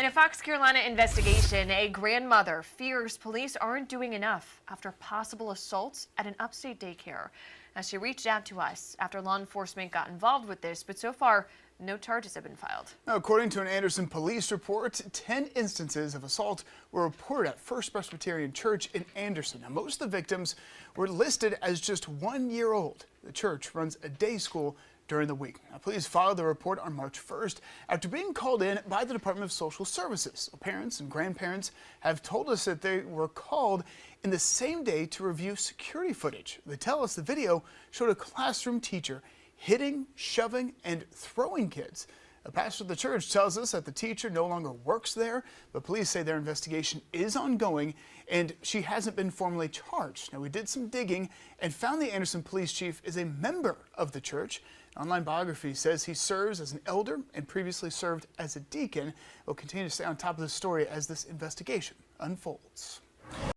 a Fox Carolina investigation, a grandmother fears police aren't doing enough after possible assaults at an upstate daycare. Now, she reached out to us after law enforcement got involved with this, but so far, no charges have been filed. Now, according to an Anderson police report, 10 instances of assault were reported at First Presbyterian Church in Anderson. Now, most of the victims were listed as just 1 year old. The church runs a day school during the week. Now, police filed the report on March 1st after being called in by the Department of Social Services. Parents and grandparents have told us that they were called in the same day to review security footage. They tell us the video showed a classroom teacher hitting, shoving, and throwing kids. A pastor of the church tells us that the teacher no longer works there, but police say their investigation is ongoing and she hasn't been formally charged. Now, we did some digging and found the Anderson police chief is a member of the church. An online biography says he serves as an elder and previously served as a deacon. We'll continue to stay on top of the story as this investigation unfolds.